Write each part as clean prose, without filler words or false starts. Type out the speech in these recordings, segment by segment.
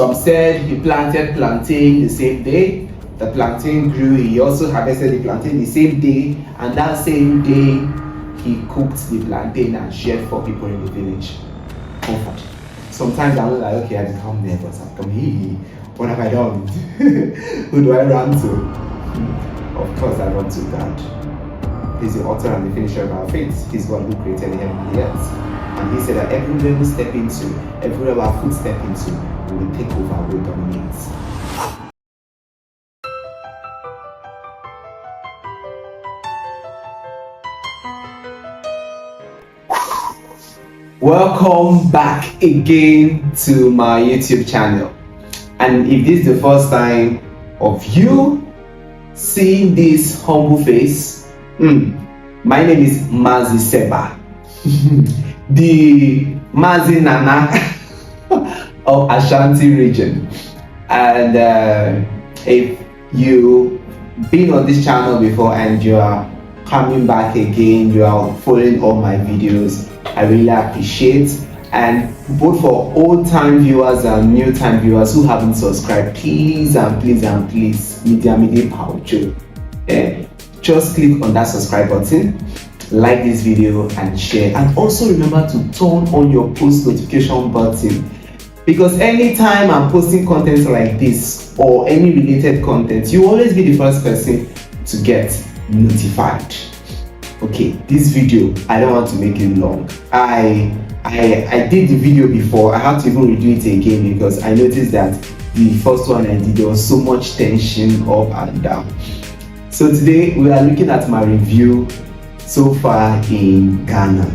Some said he planted plantain the same day. The plantain grew. He also harvested the plantain the same day, and that same day he cooked the plantain and shared for people in the village. Comfort. Sometimes I'm like, okay, I become nervous. I come here. What have I done? Who do I run to? Of course, I run to God. He's the author and the finisher of our faith. He's God who created the heaven and the earth. And he said that everywhere we step into, everywhere our foot step into, we will take over, we will dominate. Welcome back again to my YouTube channel. And if this is the first time of you seeing this humble face, my name is Mazi Seba, the Mazi Nana of Ashanti region. And if you've been on this channel before and you are coming back again, you are following all my videos, I really appreciate. And both for old-time viewers and new-time viewers who haven't subscribed, please and please and please, just click on that subscribe button, like this video and share, and also remember to turn on your post notification button, because anytime I'm posting content like this or any related content, you will always be the first person to get notified. Okay, this video, I don't want to make it long. I did the video before. I have to even redo it again because I noticed that the first one I did, there was so much tension up and down. So today we are looking at my review so far in Ghana.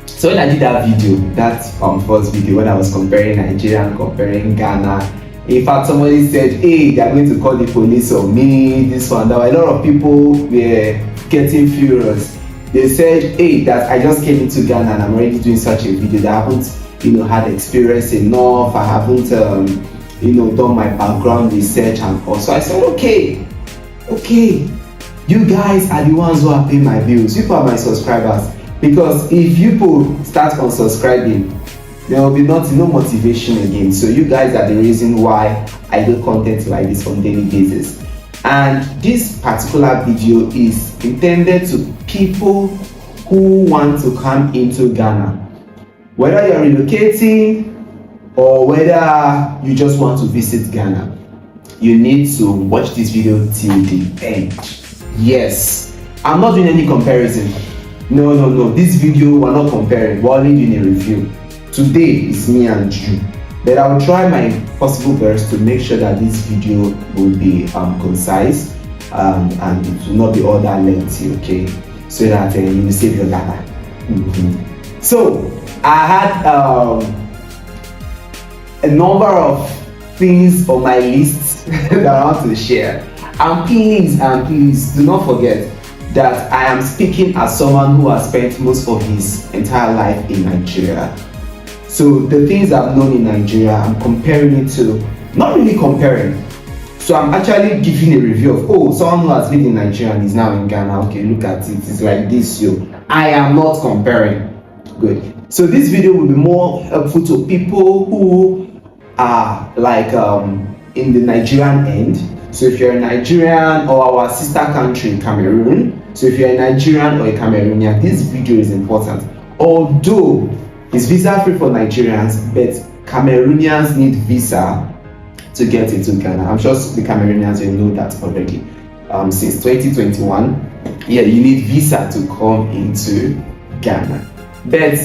So when I did that video, that first video when I was comparing Nigeria and comparing Ghana, in fact somebody said, hey, they are going to call the police on me, this one, that one. A lot of people were getting furious. They said, hey, that I just came into Ghana and I'm already doing such a video that I haven't, had experience enough. I haven't, done my background research and all. So I said, okay, you guys are the ones who are paying my bills. You are my subscribers. Because if people start unsubscribing, there will be no motivation again. So you guys are the reason why I do content like this on a daily basis. And this particular video is intended to people who want to come into Ghana. Whether you're relocating or whether you just want to visit Ghana, you need to watch this video till the end. Yes, I'm not doing any comparison. No. This video, we're not comparing, we're only doing a review. Today is me and you. But I will try my possible best to make sure that this video will be concise and it will not be all that lengthy, okay? So that you will save your data. So I had a number of things on my list that I want to share. And please do not forget that I am speaking as someone who has spent most of his entire life in Nigeria. So the things I've known in Nigeria, I'm comparing it to, not really comparing. So I'm actually giving a review of, someone who has lived in Nigeria and is now in Ghana. Okay, look at it. It's like this, I am not comparing. Good. So this video will be more helpful to people who are like in the Nigerian end. So if you're a Nigerian or our sister country, Cameroon. So if you're a Nigerian or a Cameroonian, this video is important. Although it's visa free for Nigerians, but Cameroonians need visa to get into Ghana. I'm sure the Cameroonians will know that already. Since 2021, you need visa to come into Ghana. But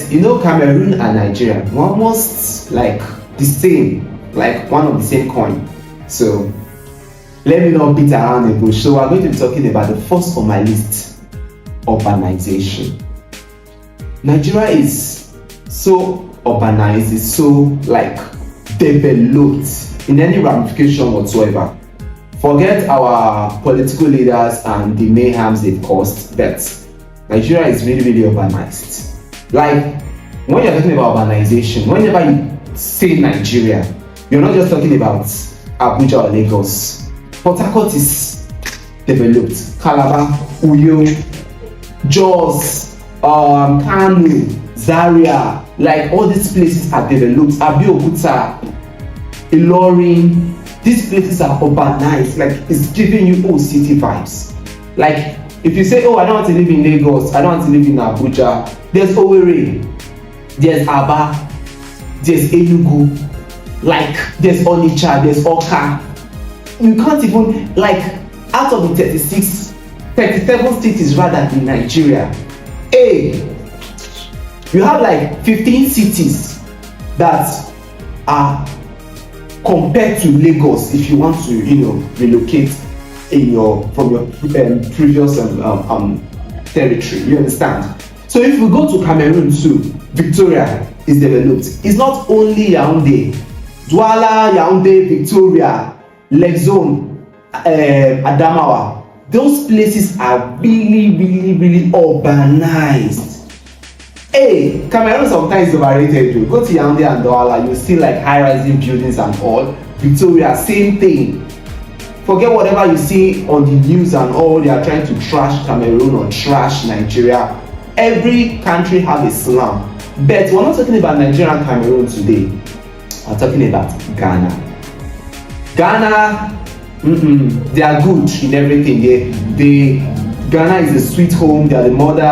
Cameroon and Nigeria are almost like the same, like one of the same coin. So let me not beat around the bush. So we're going to be talking about the first on my list, urbanization. Nigeria is so urbanized, is so developed in any ramification whatsoever. Forget our political leaders and the mayhems they've caused, but Nigeria is really, really urbanized. Like, when you're talking about urbanization, whenever you say Nigeria, you're not just talking about Abuja or Lagos. Port Harcourt is developed. Calabar, Uyo, Jos, Kano, Zaria, like all these places are developed. Abeokuta, Ilorin. These places are urbanized, like it's giving you old city vibes. Like if you say, oh, I don't want to live in Lagos, I don't want to live in Abuja, there's Owerri, there's Aba, there's Enugu, like there's Onitsha, there's Oka. You can't even, like, out of the 37 cities rather in Nigeria, hey, you have like 15 cities that are compared to Lagos if you want to, relocate from your previous territory. You understand? So if we go to Cameroon too, Victoria is developed. It's not only Yaoundé, Douala, Yaoundé, Victoria, Lake Zone, Adamawa. Those places are really, really, really urbanized. Hey, Cameroon sometimes is overrated. You go to Yaoundé and Douala, you see like high-rising buildings and all. Victoria, same thing. Forget whatever you see on the news and all. They are trying to trash Cameroon or trash Nigeria. Every country has a slum. But we're not talking about Nigeria and Cameroon today. We're talking about Ghana. Ghana, they are good in everything. Ghana is a sweet home. They are the mother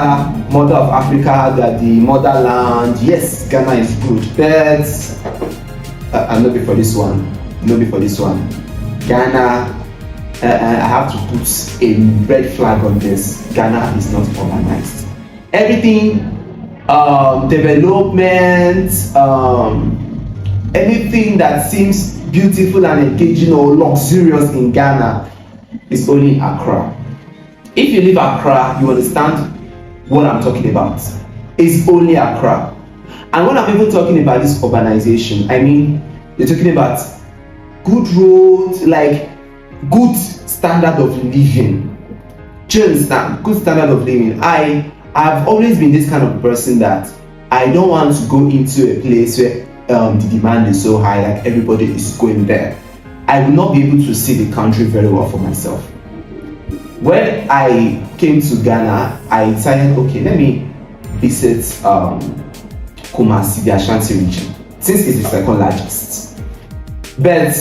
of Africa. They are the motherland. Yes, Ghana is good. But I'm not before this one. Ghana, I have to put a red flag on this. Ghana is not urbanized. Everything, development, anything that seems beautiful and engaging or luxurious in Ghana is only Accra. If you live Accra, you understand what I'm talking about. It's only Accra. And when I'm even talking about this urbanization, I mean, you're talking about good roads, like good standard of living. Do you understand? Good standard of living. I've always been this kind of person that I don't want to go into a place where the demand is so high, like everybody is going there. I will not be able to see the country very well for myself. When I came to Ghana, I decided, okay, let me visit Kumasi, the Ashanti region, since it's the second largest. But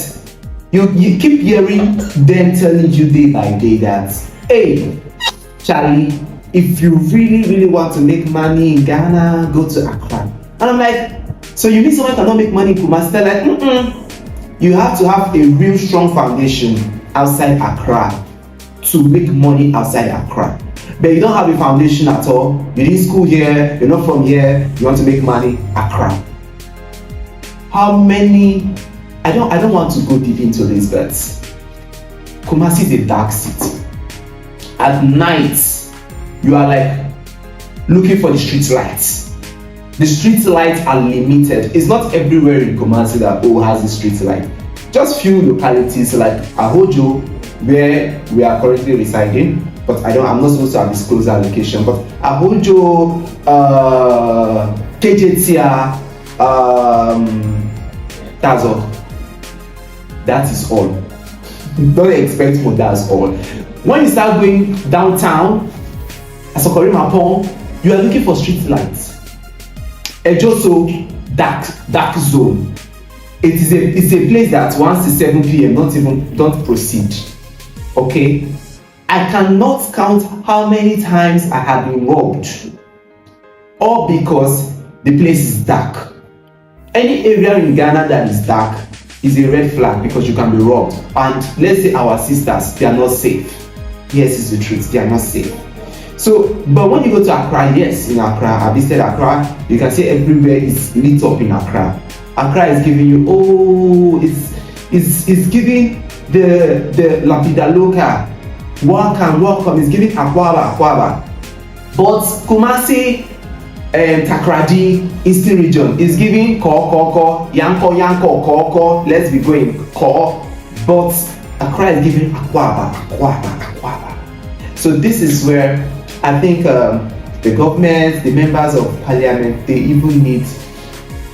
you keep hearing them telling you day by day that, hey, Charlie, if you really, really want to make money in Ghana, go to Accra. And I'm like, so you mean someone cannot make money in Kumasi? They're like, You have to have a real strong foundation outside Accra to make money outside Accra. But you don't have a foundation at all. You didn't school here, you're not from here, you want to make money, Accra. How many, I don't want to go deep into this, but Kumasi is a dark city. At night, you are like looking for the street lights. The street lights are limited. It's not everywhere in Kumasi that has a street light. Just few localities like Ahojo, where we are currently residing, but I'm not supposed to have disclosed our location, but Ahojo, KJTia, that's all. That is all. Don't expect more, that's all. When you start going downtown, Asokori Mapon, you are looking for street lights. Ejoso, dark zone. It's a place that once it's 7 p.m. don't proceed. Okay? I cannot count how many times I have been robbed. All because the place is dark. Any area in Ghana that is dark is a red flag because you can be robbed. And let's say our sisters, they are not safe. Yes, it's the truth, they are not safe. So, but when you go to Accra, yes, in Accra, I visited Accra, you can see everywhere is lit up in Accra. Accra is giving you, it's giving the La Vida Loca, welcome, it's giving Akwaba. But Kumasi and Takrady, Eastern region, is giving Yanko, let's be going, Ko. But Accra is giving Akwaba. So this is where I think the government, the members of parliament, they even need,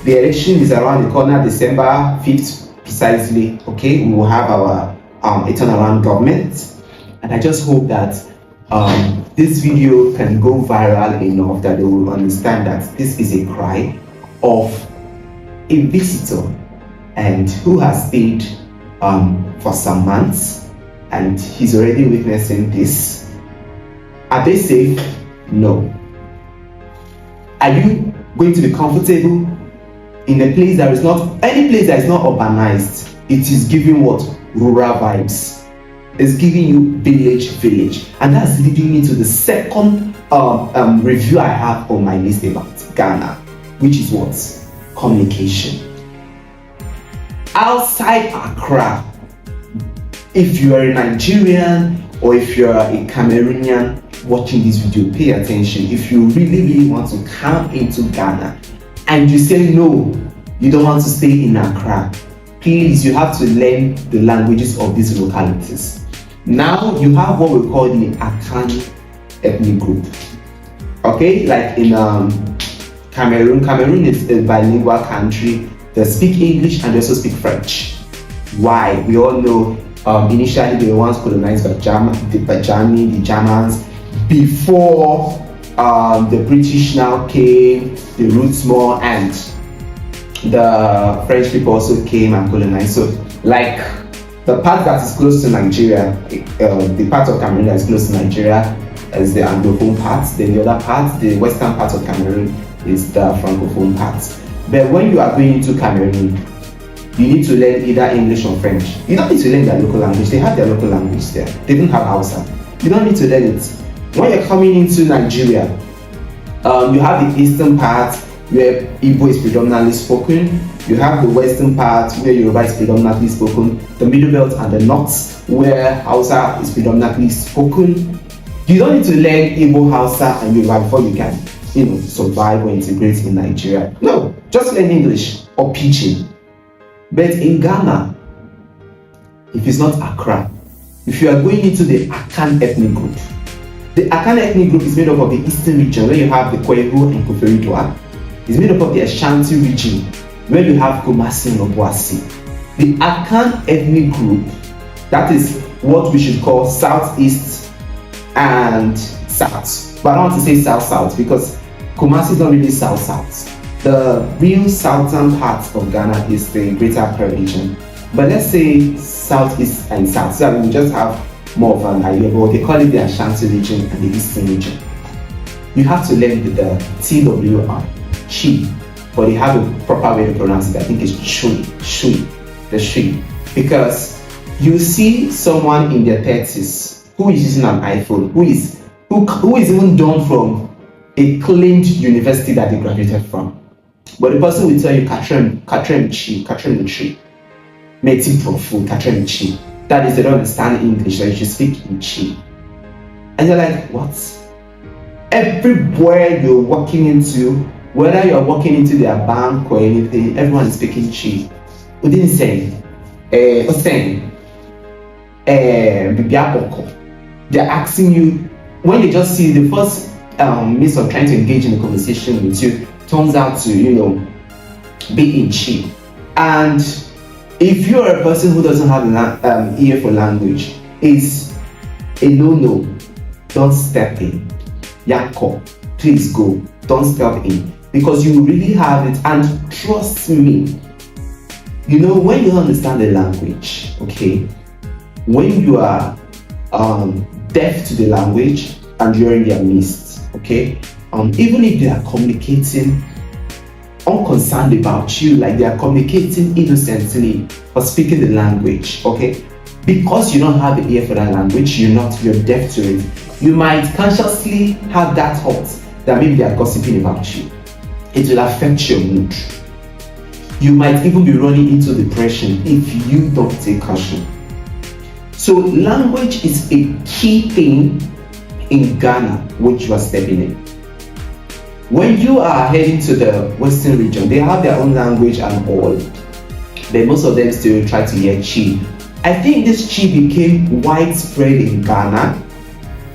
the election is around the corner, December 5th precisely, okay? We will have our a turnaround government. And I just hope that this video can go viral enough that they will understand that this is a cry of a visitor and who has stayed for some months, and he's already witnessing this. Are they safe? No. Are you going to be comfortable in a place that is not, any place that is not urbanized? It is giving what? Rural vibes. It's giving you village. And that's leading me to the second review I have on my list about Ghana, which is what? Communication. Outside Accra, if you are a Nigerian or if you are a Cameroonian watching this video, pay attention. If you really want to come into Ghana and you say no, you don't want to stay in Accra, please, you have to learn the languages of these localities. Now you have what we call the Akan ethnic group. Okay, like in Cameroon is a bilingual country. They speak English and they also speak French. Why? We all know initially they were once colonized by the Germans. Before the British now came, the roots more, and the French people also came and colonized. So like the part that is close to Nigeria, the part of Cameroon that is close to Nigeria is the Anglophone part. Then the other part, the western part of Cameroon, is the Francophone part. But when you are going into Cameroon, you need to learn either English or French. You don't need to learn their local language. They have their local language there. They don't have Hausa. You don't need to learn it. When you're coming into Nigeria, you have the eastern part where Igbo is predominantly spoken. You have the western part where Yoruba is predominantly spoken. The middle belt and the north where Hausa is predominantly spoken. You don't need to learn Igbo, Hausa, and Yoruba before you can, survive or integrate in Nigeria. No, just learn English or Pidgin. But in Ghana, if it's not Accra, if you are going into the Akan ethnic group, the Akan ethnic group is made up of the eastern region where you have the Kwehu and Koforidua. It's made up of the Ashanti region where you have Kumasi and Obuasi. The Akan ethnic group, that is what we should call southeast and south. But I don't want to say south-south because Kumasi is not really south-south. The real southern part of Ghana is the Greater Accra region. But let's say southeast and south, so that we just have more of an idea. But they call it the Ashanti region and the eastern region. You have to learn the TWR, Chi, but they have a proper way to pronounce it. I think it's Shui, the Shui. Because you see someone in their 30s who is using an iPhone, who is even done from a claimed university that they graduated from. But the person will tell you, Katrem Chi, Meti Profu, Katrem Chi. That is, they don't understand English, so you should speak in Chi. And you're like, what? Everywhere you're walking into, whether you're walking into their bank or anything, everyone is speaking Chi. Udin saying, they're asking you, when they just see the first means of trying to engage in a conversation with you, turns out to, be in Chi. And if you're a person who doesn't have an ear for language, it's a no. Don't step in. Yako, please go. Don't step in. Because you really have it. And trust me, when you understand the language, okay, when you are deaf to the language and you're in their midst, okay, even if they are communicating unconcerned about you, like they are communicating innocently or speaking the language, okay, because you don't have the ear for that language, you're deaf to it, you might consciously have that thought that maybe they are gossiping about you. It will affect your mood. You might even be running into depression if you don't take caution. So language is a key thing in Ghana which you are stepping in. When you are heading to the western region, they have their own language and all, but most of them still try to hear Chi. I think this Chi became widespread in Ghana.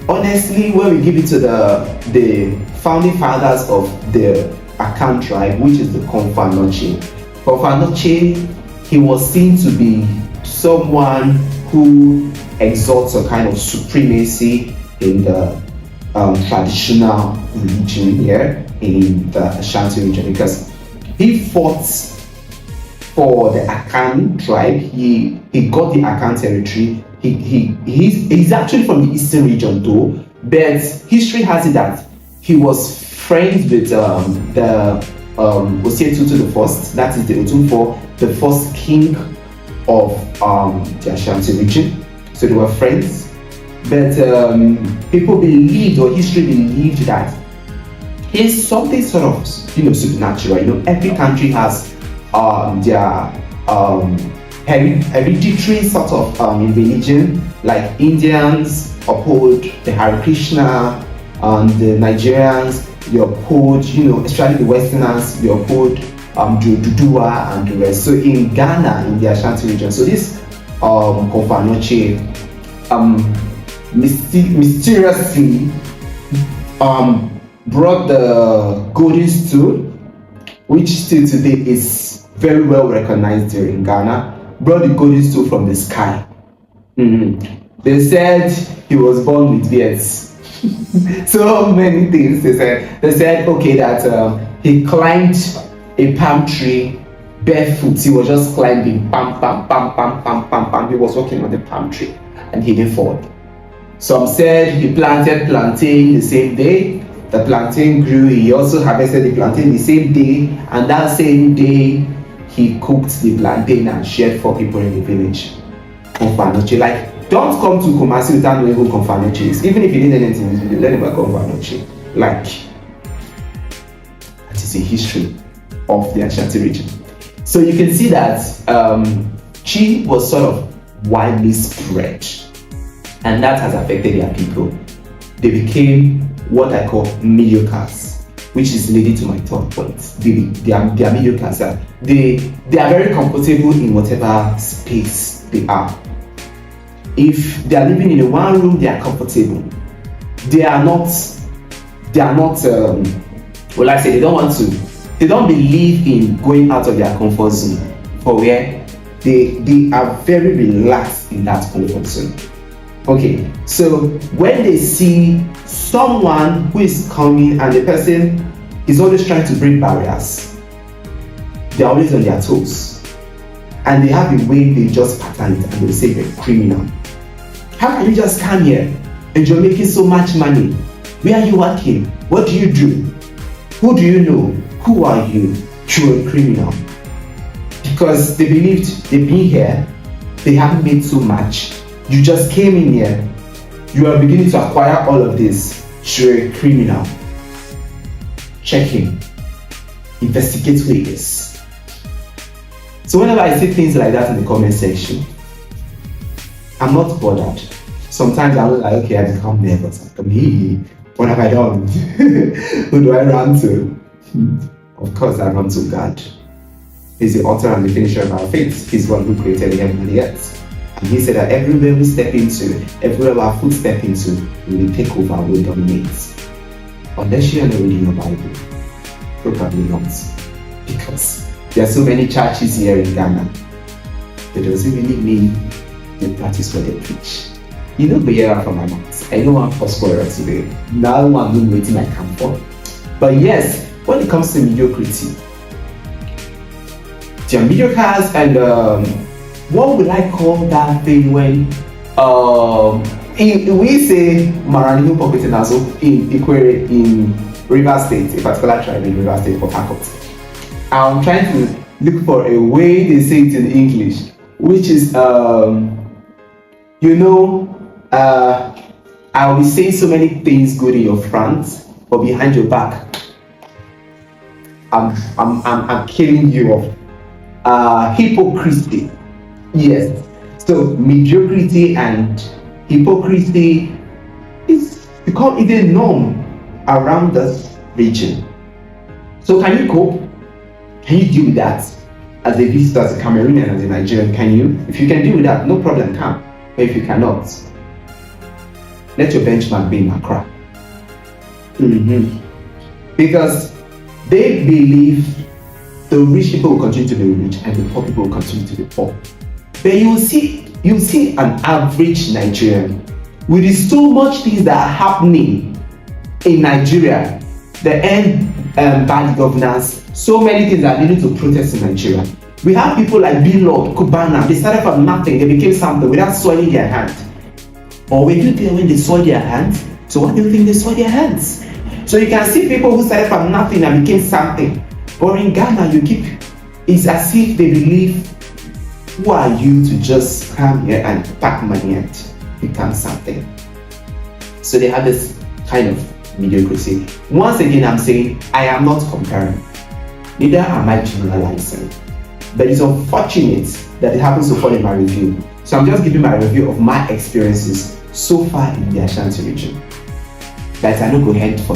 Honestly, when we give it to the founding fathers of the Akan tribe, which is the Komfa Noche. Komfa Noche, he was seen to be someone who exalts a kind of supremacy in the traditional religion here in the Ashanti region, because he fought for the Akan tribe. He got the Akan territory. He's actually from the eastern region though, but history has it that he was friends with the Osietutu the first, that is the Otunfo, the first king of the Ashanti region. So they were friends, but people believed, or history believed, that he's something sort of supernatural. Every country has their hereditary sort of in religion. Like Indians uphold the Hare Krishna, and the Nigerians they uphold, especially the Westerners, they uphold Dudua and the rest. So in Ghana, in the Ashanti region, so this Kofanoche mysteriously brought the golden stool, which still today is very well recognized here in Ghana, brought the golden stool from the sky. They said he was born with beards. So many things they said. They said, okay, that he climbed a palm tree barefoot. He was just climbing, pam, pam, pam, pam, pam, pam, pam. He was walking on the palm tree and he didn't fall. Some said he planted plantain the same day. The plantain grew. He also harvested the plantain the same day, and that same day he cooked the plantain and shared for people in the village. Confanoche, like, don't come to Kumasi without knowing who Confanoche is. Even if you didn't learn anything in this video, learn about Confanoche. Like, that is a history of the Ashanti region. So you can see that Chi was sort of widely spread, and that has affected their people. They became what I call mediocres, which is leading to my third point. They are mediocres. They are very comfortable in whatever space they are. If they are living in a one room, they are comfortable. They don't believe in going out of their comfort zone, for where they are very relaxed in that comfort zone. Okay, so when they see someone who is coming and the person is always trying to break barriers, they're always on their toes, and they have a way they just pattern it, and they say you're a criminal. How can you just come here and you're making so much money? Where are you working? What do you do? Who do you know? Who are you? You're a criminal. Because they believed they've been here, they haven't made so much. You just came in here, you are beginning to acquire all of this. You're a criminal. Check him. Investigate who he is. So whenever I see things like that in the comment section, I'm not bothered. Sometimes I'm like, okay, I become nervous. What have I done? Who do I run to? Of course, I run to God. He's the author and the finisher of our faith. He's the one who created the heaven and the earth. And he said that everywhere we step into, everywhere our foot step into, we will take over, we will dominate. Unless you are not reading your Bible, probably not. Because there are so many churches here in Ghana that doesn't really mean they practice what they preach. You know, hear from my mouth. I know I'm prosperous today. Now I'm doing waiting I come for. But yes, when it comes to mediocrity, there are mediocres, and what would I call that thing when we say Maranihu Poketinazo in Ikwere in River State, a particular tribe in River State, Port Harcourt. I'm trying to look for a way they say it in English, which is I will say so many things good in your front, but behind your back, I'm killing you off. Hypocrisy. Yes. So mediocrity and hypocrisy is become a norm around this region. So can you cope? Can you deal with that as a visitor, as a Cameroonian, as a Nigerian? Can you? If you can deal with that, no problem, come. But if you cannot, let your benchmark be in Accra. Because they believe the rich people will continue to be rich and the poor people will continue to be poor. But you see an average Nigerian with so much things that are happening in Nigeria, the end bad governance, so many things that are leading to protests in Nigeria. We have people like Lord, Kubana, they started from nothing, they became something without soiling their hand. Or were you there when they soiled their hands? So what do you think they soiled their hands? So you can see people who started from nothing and became something. But in Ghana, it's as if they believe, who are you to just come here and pack money and become something? So they have this kind of mediocrity. Once again, I'm saying, I am not comparing. Neither am I generalizing. But it's unfortunate that it happens to fall in my review. So I'm just giving my review of my experiences so far in the Ashanti region. That I don't go ahead for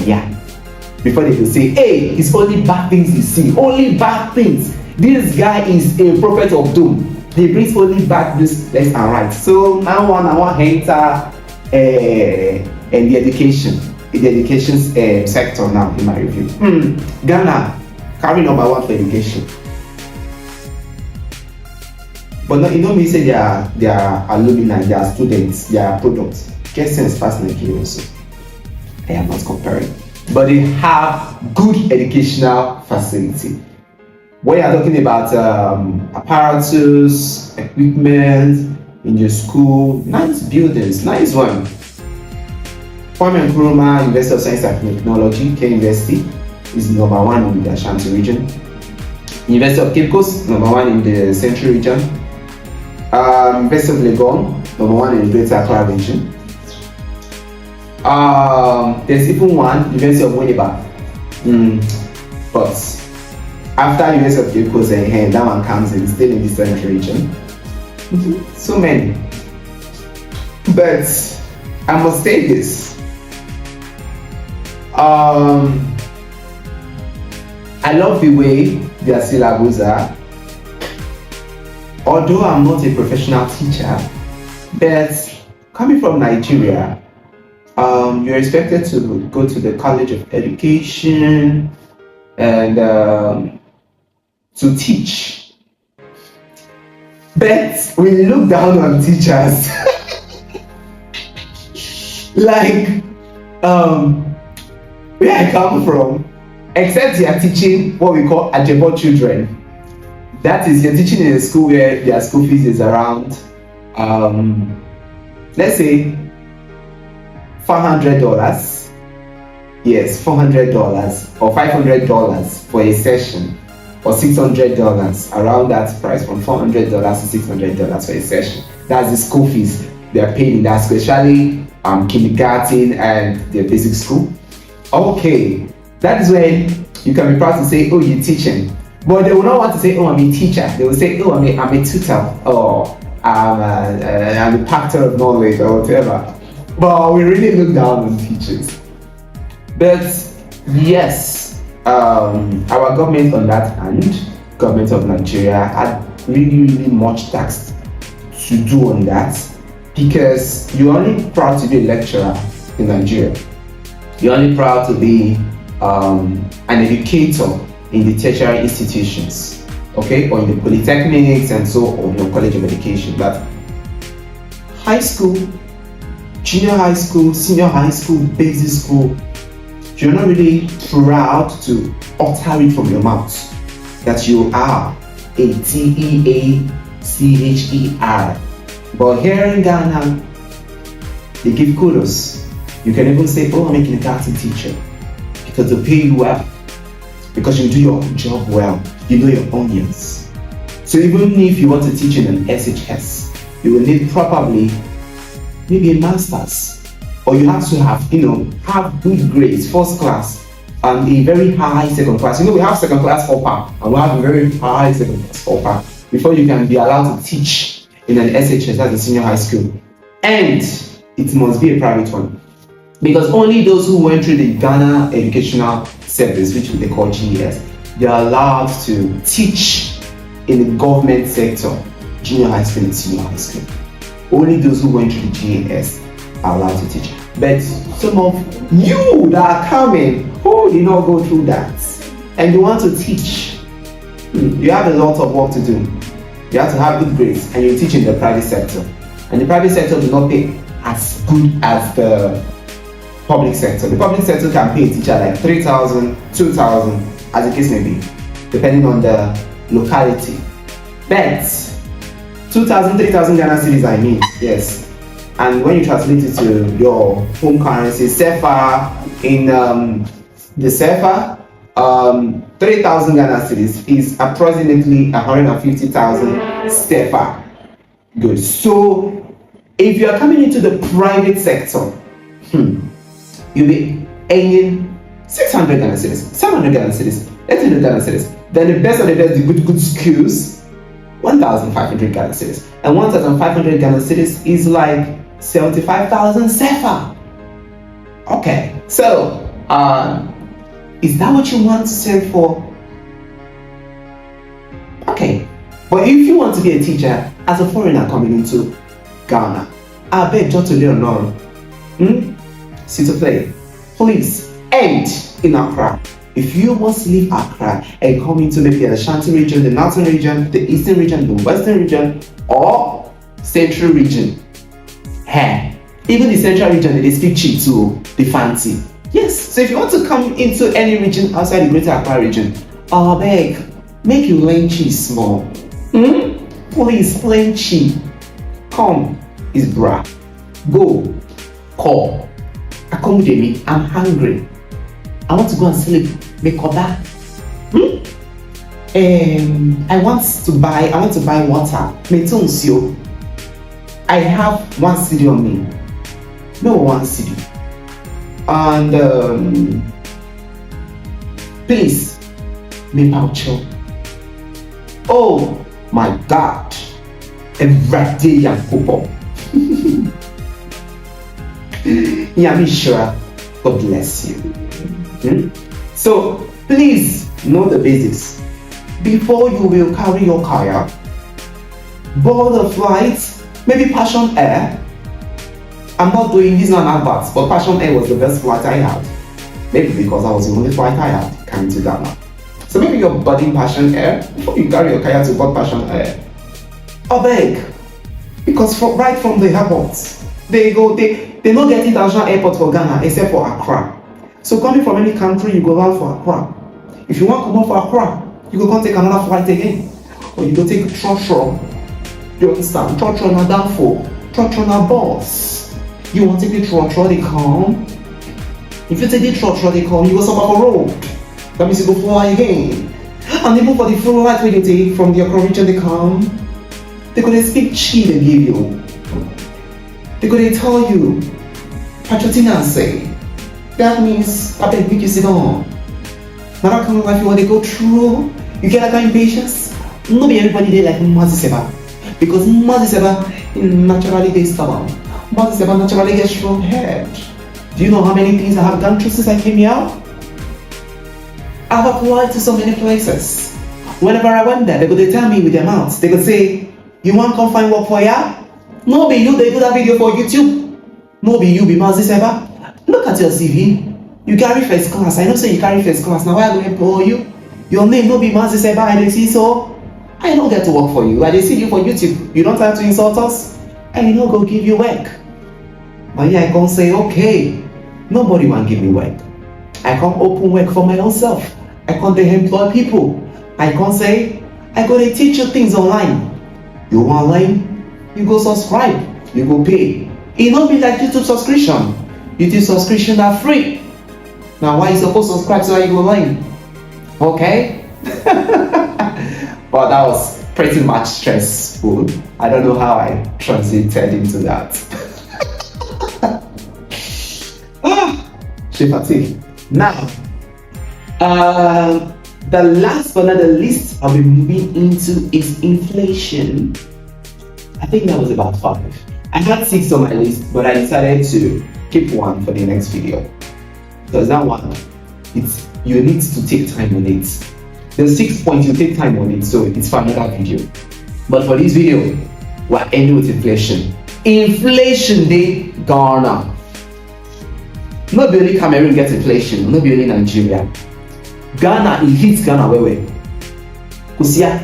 before they will say, hey, it's only bad things you see, only bad things. This guy is a prophet of doom. He brings only bad news left and right. So now I want to enter the education sector now in my review. Ghana, carry number 1 for education. But no, you know me say they are alumni, they are students, they are products. Get sense past Nigeria also. I am not comparing. But they have good educational facility. When you are talking about apparatus, equipment in your school, nice buildings, nice one. Kwame Nkrumah University of Science and Technology, K University, is number 1 in the Ashanti region. University of Cape Coast, number 1 in the Central region. University of Legon, number 1 in the Greater Accra region. There's even one, University of Winneba. But after University of Cape Coast and that one comes in, still in the Central region. So many. But I must say this. I love the way their syllables are. Although I'm not a professional teacher, but coming from Nigeria, you're expected to go to the College of Education and to teach. But we look down on teachers. Like, where I come from, except you are teaching what we call Ajebo children. That is, you're teaching in a school where their school fees is around, let's say, $400. Yes, $400 or $500 for a session, or $600, around that price, from $400 to $600 for a session. That's the school fees they are paying in that school, especially kindergarten and the basic school. Okay, that is when you can be proud to say, oh, you're teaching. But they will not want to say, oh, I'm a teacher. They will say, oh, I'm a tutor, or I'm a factor of knowledge, or whatever. But we really look down on teachers. But yes, our government on that hand, government of Nigeria, had really much task to do on that, because you're only proud to be a lecturer in Nigeria. You're only proud to be an educator in the tertiary institutions, okay, or in the polytechnics and so on, your college of education. But high school, junior high school, senior high school, basic school, you're not really proud to utter it from your mouth that you are a TEACHER. But here in Ghana, they give kudos. You can even say, oh, I'm a kindergarten teacher, because they pay you well, because you do your job well, you know your onions. So even if you want to teach in an SHS, you will need probably maybe a master's, or you have to have, have good grades, first class, and a very high second class. We have second class upper, and we have a very high second class upper before you can be allowed to teach in an SHS, that's a senior high school. And it must be a private one, because only those who went through the Ghana Educational Service, which they call GES, they are allowed to teach in the government sector, junior high school and senior high school. Only those who went through the GES are allowed to teach. But some of you that are coming, who did not go through that, and you want to teach, you have a lot of work to do. You have to have good grades, and you teach in the private sector. And the private sector does not pay as good as the public sector. The public sector can pay a teacher like 3,000, 2,000, as the case may be, depending on the locality. Bet 2,000, 3,000 Ghana cedis, I mean, yes. And when you translate it to your home currency, Sefa, in the Sefa, 3,000 Ghana cedis is approximately 150,000 Sefa. Good. So, if you are coming into the private sector, you'll be earning 600 Ghana cedis, 700 Ghana cedis, 800 Ghana cedis. Then the best of the best, the good skills, 1,500 Ghana cedis. And 1,500 Ghana cedis is like 75,000 Sefa. Okay, so is that what you want to save for? Okay, but if you want to be a teacher as a foreigner coming into Ghana, I beg Dr. Leonor, see to play, please end in Accra. If you must leave Accra and come into maybe the Ashanti region, the Northern region, the Eastern region, the Western region, or Central region, even the Central region, they speak cheap too, the fancy. Yes, so if you want to come into any region outside the Greater Accra region, I beg, make you learn cheap small. Please, learn cheap. Come, is bra. Go, call. Accommodate me, I'm hungry. I want to go and sleep. Make up that. I want to buy water. Metoncio. I have 1 cedi on me. No 1 cedi. And please, me poucho. Oh my God. Every day I'm football. Yeah, me sure. God bless you. So please know the basics before you will carry your kayak, board the flight, maybe Passion Air. I'm not doing this on adverts, but Passion Air was the best flight I had. Maybe because I was the only flight I had coming to Ghana. So maybe you're boarding Passion Air before you carry your kayak to board Passion Air. Or beg, because right from the airport, they don't get international airport for Ghana except for Accra. So coming from any country, you go down for Accra. If you want to come out for Accra, you go come take another flight again. Or you go take Trotro. You understand? Trotro na downfall. Trotro na boss. You want to take the Trotro, they come. If you take the Trotro, they come, you go suffer for road. That means you go fly again. And even for the flight where you take from the Accra region, they come. They're going to speak cheap and give you. They're going to tell you, patrocinancy. That means I beg make you sit down. Now that kind of life you want to go through, you get that kind of patience. Not be everybody there like Mazi Seba. Because Mazi Seba naturally gets stubborn. Mazi Seba naturally gets strong head. Do you know how many things I have gone through since I came here? I've applied to so many places. Whenever I went there, they could tell me with their mouths. They could say, you want to come find work for ya? No be you, they do that video for YouTube. No be you, be Mazi Seba. Look at your CV. You carry first class. I know say you carry first class. Now why I go employ you? Your name no be Mazi Seba. I see so. I don't get to work for you. I dey see you for YouTube. You don't have to insult us. I no go give you work. But yeah, I can't say okay. Nobody want give me work. I can't open work for my own self. I can't employ people. I can't say I go to teach you things online. You want online? You go subscribe. You go pay. It not be like YouTube subscription. YouTube subscription are free. Now why you supposed to subscribe so you go online? Okay? But that was pretty much stressful. I don't know how I transited into that. Fatigue. Now, the last but not the least I'll be moving into is inflation. I think that was about 5. I had 6 on my list, but I decided to keep 1 for the next video. Because that one, you need to take time on it. The 6 points you take time on it, so it's for another video. But for this video, we're ending with inflation. Inflation day Ghana. Not only Cameroon gets inflation, not only Nigeria. Ghana, it hits Ghana where? Kusia,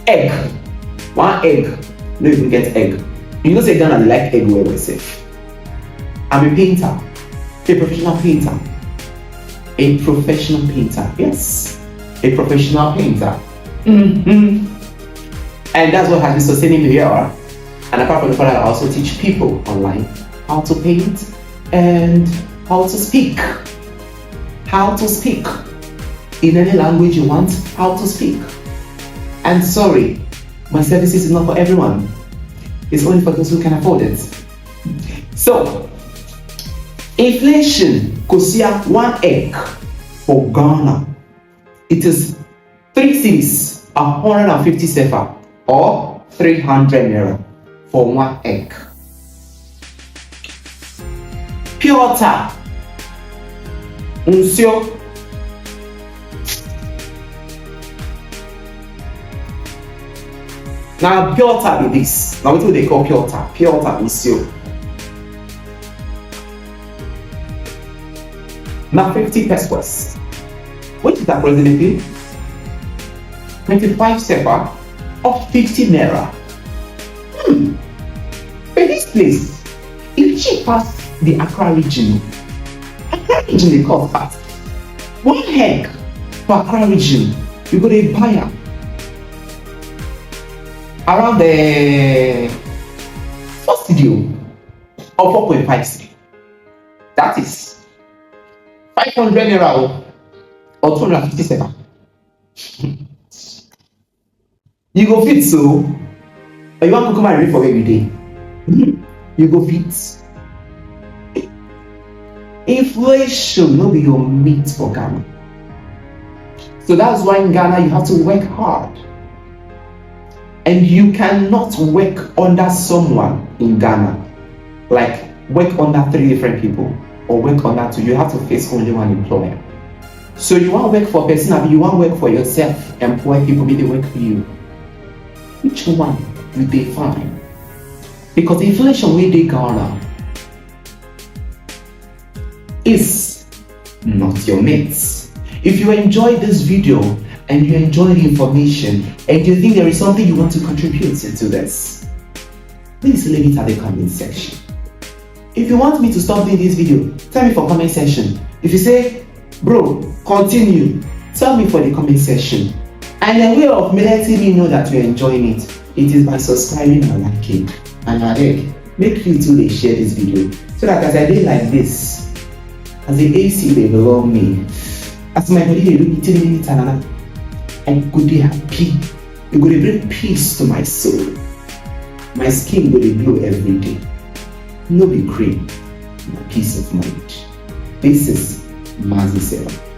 egg. 1 egg. No even get egg. You know say Ghana they like egg where safe. I'm a painter. A professional painter. A professional painter. Yes. A professional painter. And that's what has been sustaining me here. And apart from the fact that I also teach people online how to paint and how to speak. How to speak. In any language you want, how to speak. And sorry, my services is not for everyone. It's only for those who can afford it. So, inflation could see 1 egg for Ghana. It is 3 cedis, 150 sefa, or 300 naira for 1 egg. Pure water, unsio. Now pure water be this. Now what they call pure water? Pure water unsio. Now 50 pesos. What is approximately 25 sefa or 50 naira. But this place, if she pass the Accra region they cost fast. 1 egg for Accra region, you go to buy am around the first studio of 4.5. That is 500 naira or 250 sefa. You go fit so, or you want to come and read for every day. You go fit. Inflation no be your meat for Ghana. So that's why in Ghana you have to work hard. And you cannot work under someone in Ghana. Like work under 3 different people or work under 2. You have to face only one employer. So you want to work for a person, you want to work for yourself, employ people, maybe they work for you. Which one will they find? Because inflation wey dey Ghana is not your mates. If you enjoy this video and you enjoy the information and you think there is something you want to contribute to this, please leave it at the comment section. If you want me to stop doing this video, tell me for comment section. If you say, bro, continue, tell me for the comment section. And a way of letting me know that you're enjoying it, it is by subscribing and liking. And I beg, make you too share this video so that as I do like this, as the AC they below me, as my body they look it I could be happy. It would bring peace to my soul. My skin will glow every day. No be cream, no peace of mind. This is Mazi Seba.